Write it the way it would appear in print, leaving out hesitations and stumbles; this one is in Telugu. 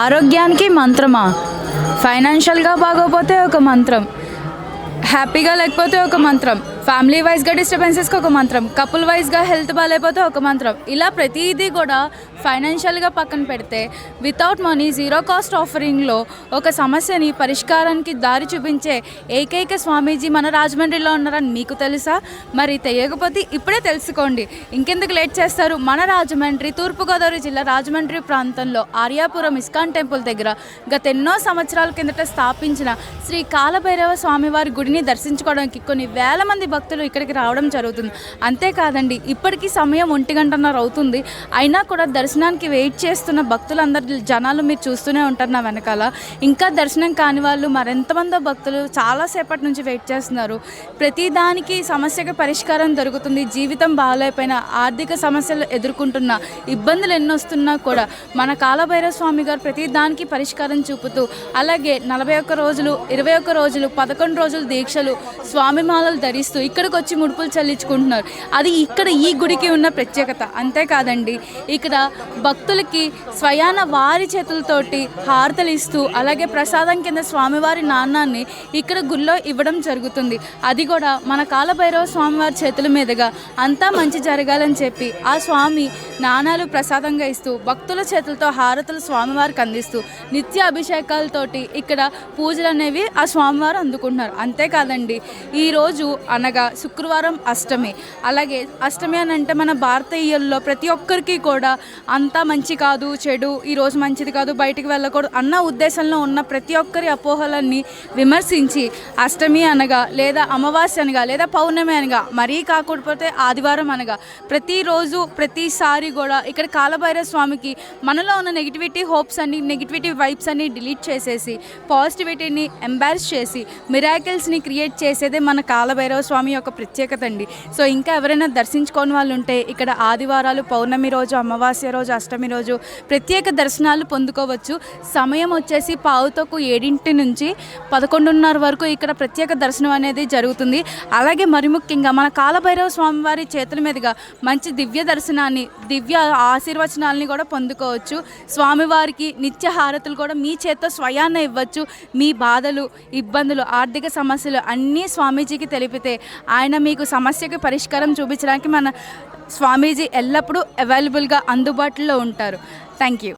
ఆరోగ్యానికి మంత్రమా? ఫైనాన్షియల్గా బాగోపోతే ఒక మంత్రం, హ్యాపీగా లేకపోతే ఒక మంత్రం, ఫ్యామిలీ వైజ్గా డిస్టర్బెన్సెస్కి ఒక మంత్రం, కపుల్ వైజ్గా హెల్త్ బాగాలేకపోతే ఒక మంత్రం. ఇలా ప్రతిదీ కూడా ఫైనాన్షియల్గా పక్కన పెడితే వితౌట్ మనీ జీరో కాస్ట్ ఆఫరింగ్లో ఒక సమస్యని పరిష్కారానికి దారి చూపించే ఏకైక స్వామీజీ మన రాజమండ్రిలో ఉన్నారని మీకు తెలుసా? మరి తెలియకపోతే ఇప్పుడే తెలుసుకోండి. ఇంకెందుకు లేట్ చేస్తారు? మన రాజమండ్రి తూర్పుగోదావరి జిల్లా రాజమండ్రి ప్రాంతంలో ఆర్యాపురం ఇస్కాన్ టెంపుల్ దగ్గర గత ఎన్నో సంవత్సరాల కిందట స్థాపించిన శ్రీ కాలభైరవ స్వామివారి గుడిని దర్శించుకోవడానికి కొన్ని వేల మంది భక్తులు ఇక్కడికి రావడం జరుగుతుంది. అంతేకాదండి, ఇప్పటికీ సమయం 1:30 అవుతుంది. అయినా కూడా దర్శనానికి వెయిట్ చేస్తున్న భక్తులందరి జనాలు మీరు చూస్తూనే ఉంటారు నా వెనకాల. ఇంకా దర్శనం కాని వాళ్ళు మరెంతమందో భక్తులు చాలాసేపటి నుంచి వెయిట్ చేస్తున్నారు. ప్రతిదానికి సమస్యకి పరిష్కారం దొరుకుతుంది. జీవితం బాగాలేకపోయినా, ఆర్థిక సమస్యలు ఎదుర్కొంటున్న, ఇబ్బందులు ఎన్నొస్తున్నా కూడా మన కాలభైరవ స్వామి గారు ప్రతిదానికి పరిష్కారం చూపుతూ, అలాగే 41 రోజులు, 21 రోజులు, 11 రోజులు దీక్షలు, స్వామిమాలలు ధరిస్తూ ఇక్కడికి వచ్చి ముడుపులు చెల్లించుకుంటున్నారు. అది ఇక్కడ ఈ గుడికి ఉన్న ప్రత్యేకత. అంతేకాదండి, ఇక్కడ భక్తులకి స్వయాన వారి చేతులతోటి హారతలు ఇస్తూ, అలాగే ప్రసాదం కింద స్వామివారి నాణాన్ని ఇక్కడ గుళ్ళో ఇవ్వడం జరుగుతుంది. అది కూడా మన కాలభైరవ స్వామివారి చేతుల మీదుగా అంతా మంచి జరగాలని చెప్పి ఆ స్వామి నాణాలు ప్రసాదంగా ఇస్తూ, భక్తుల చేతులతో హారతలు స్వామివారికి అందిస్తూ, నిత్య అభిషేకాలతోటి ఇక్కడ పూజలు అనేవి ఆ స్వామివారు అందుకుంటున్నారు. అంతేకాదండి, ఈరోజు అనగా శుక్రవారం అష్టమి. అలాగే అష్టమి అని అంటే మన భారతీయుల్లో ప్రతి ఒక్కరికి కూడా అంతా మంచి కాదు, చెడు, ఈరోజు మంచిది కాదు, బయటికి వెళ్ళకూడదు అన్న ఉద్దేశంలో ఉన్న ప్రతి ఒక్కరి అపోహలన్నీ విమర్శించి అష్టమి అనగా, లేదా అమావాస్య అనగా, లేదా పౌర్ణమి అనగా, మరీ కాకపోతే ఆదివారం అనగా ప్రతిరోజు ప్రతిసారి కూడా ఇక్కడ కాలభైరవ స్వామికి మనలో ఉన్న నెగిటివిటీ హోప్స్ అన్ని, నెగిటివిటీ వైబ్స్ అన్ని డిలీట్ చేసేసి పాజిటివిటీని ఎంబారస్ చేసి మిరాకిల్స్ని క్రియేట్ చేసేదే మన కాలభైరవ స్వామి యొక్క ప్రత్యేకత అండి. సో ఇంకా ఎవరైనా దర్శించుకోని వాళ్ళు ఉంటే ఇక్కడ ఆదివారాలు, పౌర్ణమి రోజు, అమావాస్య రోజు, అష్టమి రోజు ప్రత్యేక దర్శనాలు పొందుకోవచ్చు. సమయం వచ్చేసి 7:15 నుంచి 11:30 వరకు ఇక్కడ ప్రత్యేక దర్శనం అనేది జరుగుతుంది. అలాగే మరి ముఖ్యంగా మన కాలభైరవ స్వామివారి చేతుల మీదుగా మంచి దివ్య దర్శనాన్ని, దివ్య ఆశీర్వచనాలని కూడా పొందుకోవచ్చు. స్వామివారికి నిత్య హారతులు కూడా మీ చేత్తో స్వయాన్ని ఇవ్వచ్చు. మీ బాధలు, ఇబ్బందులు, ఆర్థిక సమస్యలు అన్నీ స్వామీజీకి తెలిపితే ఆయన మీకు సమస్యకి పరిష్కారం చూపించడానికి మన స్వామీజీ ఎల్లప్పుడూ అవైలబుల్గా అందుబాటులో ఉంటారు. Thank you.